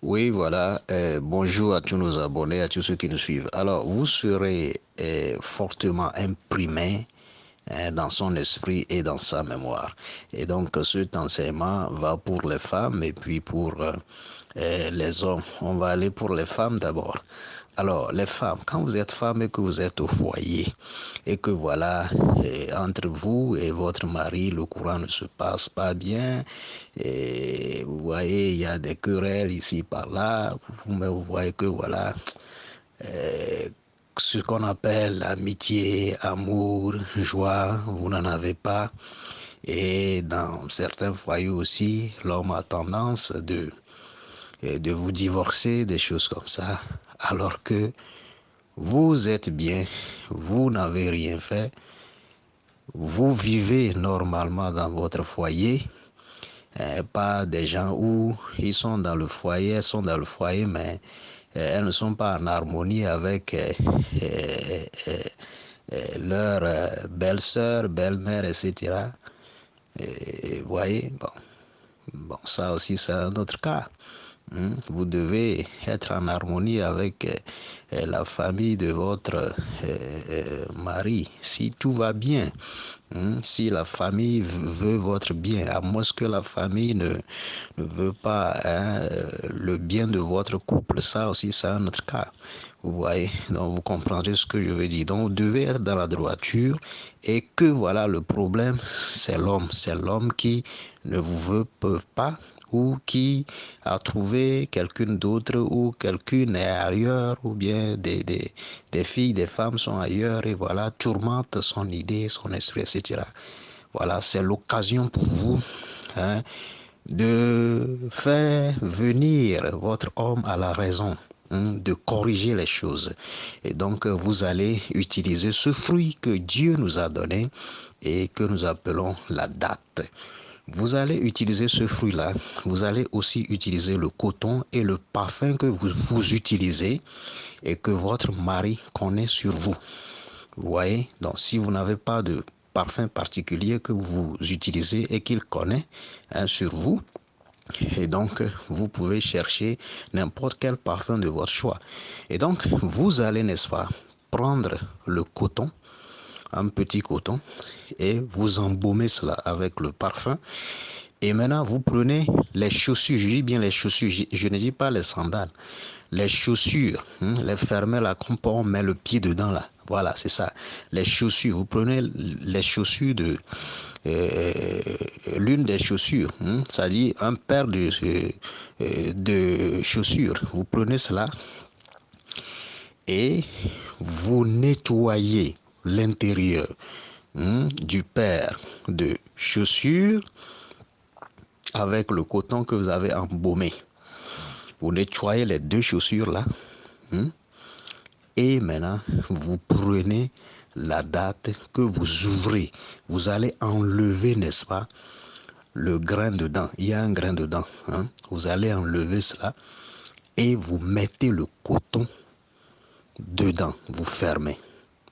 Oui, voilà. Bonjour à tous nos abonnés, à tous ceux qui nous suivent. Alors, vous serez fortement imprimé dans son esprit et dans sa mémoire. Et donc, cet enseignement va pour les femmes et puis pour les hommes. On va aller pour les femmes d'abord. Alors, les femmes, quand vous êtes femme et que vous êtes au foyer et que voilà, entre vous et votre mari, le courant ne se passe pas bien, et vous voyez, il y a des querelles ici par là, mais vous voyez que voilà, euh, ce qu'on appelle amitié, amour, joie, vous n'en avez pas. Et dans certains foyers aussi, l'homme a tendance de vous divorcer, des choses comme ça, alors que vous êtes bien, vous n'avez rien fait, vous vivez normalement dans votre foyer, pas des gens où ils sont dans le foyer, elles sont dans le foyer, mais elles ne sont pas en harmonie avec euh, euh, leur belle-sœur, belle-mère, etc. Et, vous voyez, bon, ça aussi c'est un autre cas. Vous devez être en harmonie avec la famille de votre mari. Si tout va bien, si la famille veut votre bien, à moins que la famille ne veut pas le bien de votre couple, ça aussi c'est un autre cas. Vous voyez, donc vous comprendrez ce que je veux dire. Donc vous devez être dans la droiture et que voilà le problème, c'est l'homme qui ne vous veut pas ou qui a trouvé quelqu'un d'autre ou quelqu'une est ailleurs ou bien des filles, des femmes sont ailleurs et voilà, tourmente son idée, son esprit, etc. Voilà, c'est l'occasion pour vous hein, de faire venir votre homme à la raison, de corriger les choses. Et donc, vous allez utiliser ce fruit que Dieu nous a donné et que nous appelons la date. Vous allez utiliser ce fruit-là. Vous allez aussi utiliser le coton et le parfum que vous utilisez et que votre mari connaît sur vous. Vous voyez? Donc, si vous n'avez pas de parfum particulier que vous utilisez et qu'il connaît sur vous, et donc vous pouvez chercher n'importe quel parfum de votre choix. Et donc, vous allez, n'est-ce pas, prendre le coton, un petit coton, et vous embaumez cela avec le parfum. Et maintenant, vous prenez les chaussures, je dis bien les chaussures, je ne dis pas les sandales, les chaussures, les fermer là, comme on met le pied dedans là. Voilà, c'est ça. Les chaussures, vous prenez les chaussures euh, l'une des chaussures, c'est-à-dire un paire de chaussures. Vous prenez cela et vous nettoyez l'intérieur du paire de chaussures avec le coton que vous avez embaumé. Vous nettoyez les deux chaussures là. hein, et maintenant, vous prenez la date que vous ouvrez. Vous allez enlever, n'est-ce pas, le grain dedans. Il y a un grain dedans. Vous allez enlever cela et vous mettez le coton dedans. Vous fermez.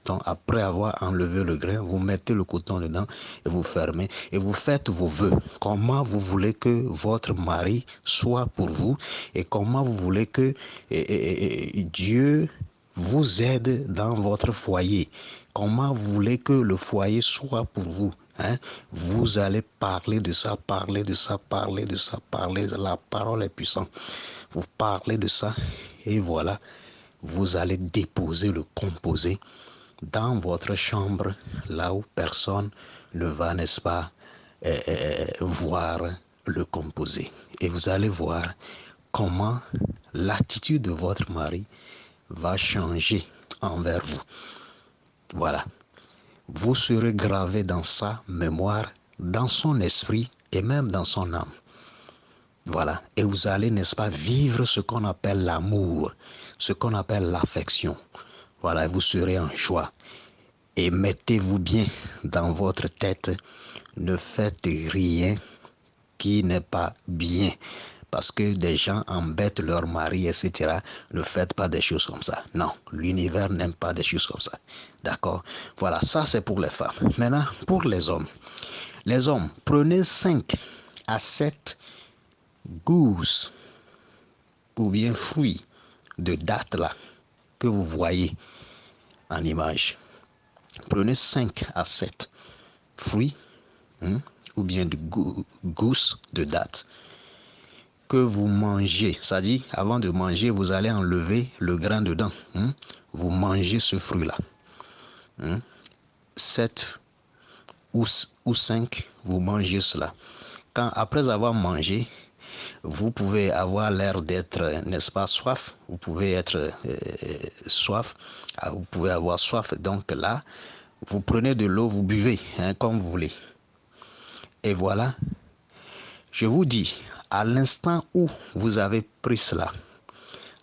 Donc, après avoir enlevé le grain, vous mettez le coton dedans et vous fermez et vous faites vos vœux. Comment vous voulez que votre mari soit pour vous et comment vous voulez que Dieu vous aide dans votre foyer. Comment vous voulez que le foyer soit pour vous. Vous allez parler de ça, parler de ça, parler de ça, parler. La parole est puissante. Vous parlez de ça et voilà, vous allez déposer le composé dans votre chambre, là où personne ne va, n'est-ce pas, voir le composé. Et vous allez voir comment l'attitude de votre mari va changer envers vous. Voilà. Vous serez gravé dans sa mémoire, dans son esprit et même dans son âme. Voilà. Et vous allez, n'est-ce pas, vivre ce qu'on appelle l'amour, ce qu'on appelle l'affection. Voilà, vous serez en joie. Et mettez-vous bien dans votre tête, ne faites rien qui n'est pas bien. Parce que des gens embêtent leur mari, etc. Ne faites pas des choses comme ça. Non, l'univers n'aime pas des choses comme ça. D'accord? Voilà, ça c'est pour les femmes. Maintenant, pour les hommes. Les hommes, prenez 5 à 7 gousses ou bien fruits de date là que vous voyez en image. Prenez 5 à 7 fruits ou bien de gousses de date que vous mangez. C'est-à-dire, avant de manger, vous allez enlever le grain dedans. Vous mangez ce fruit-là. 7 ou 5, vous mangez cela. Après avoir mangé, vous pouvez avoir l'air d'être, n'est-ce pas, soif. Vous pouvez être soif. Vous pouvez avoir soif. Donc là, vous prenez de l'eau, vous buvez, comme vous voulez. Et voilà, je vous dis, à l'instant où vous avez pris cela,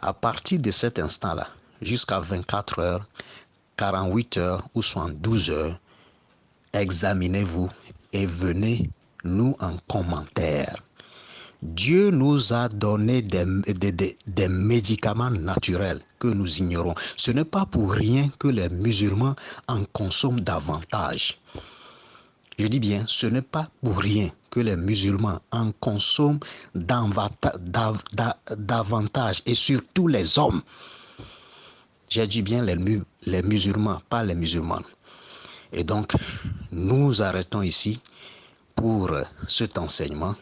à partir de cet instant-là, jusqu'à 24 heures, 48 heures ou 72 heures, examinez-vous et venez nous en commentaire. Dieu nous a donné des médicaments naturels que nous ignorons. Ce n'est pas pour rien que les musulmans en consomment davantage. Je dis bien, ce n'est pas pour rien que les musulmans en consomment davantage, et surtout les hommes. J'ai dit bien les musulmans, pas les musulmanes. Et donc, nous arrêtons ici pour cet enseignement.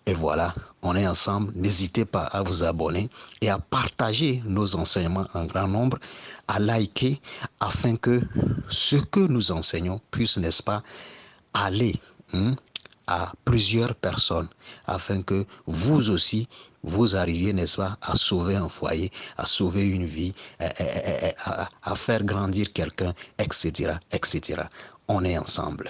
Et voilà, on est ensemble. N'hésitez pas à vous abonner et à partager nos enseignements en grand nombre, à liker, afin que ce que nous enseignons puisse, n'est-ce pas, aller à plusieurs personnes, afin que vous aussi, vous arriviez, n'est-ce pas, à sauver un foyer, à sauver une vie, à faire grandir quelqu'un, etc., etc. On est ensemble.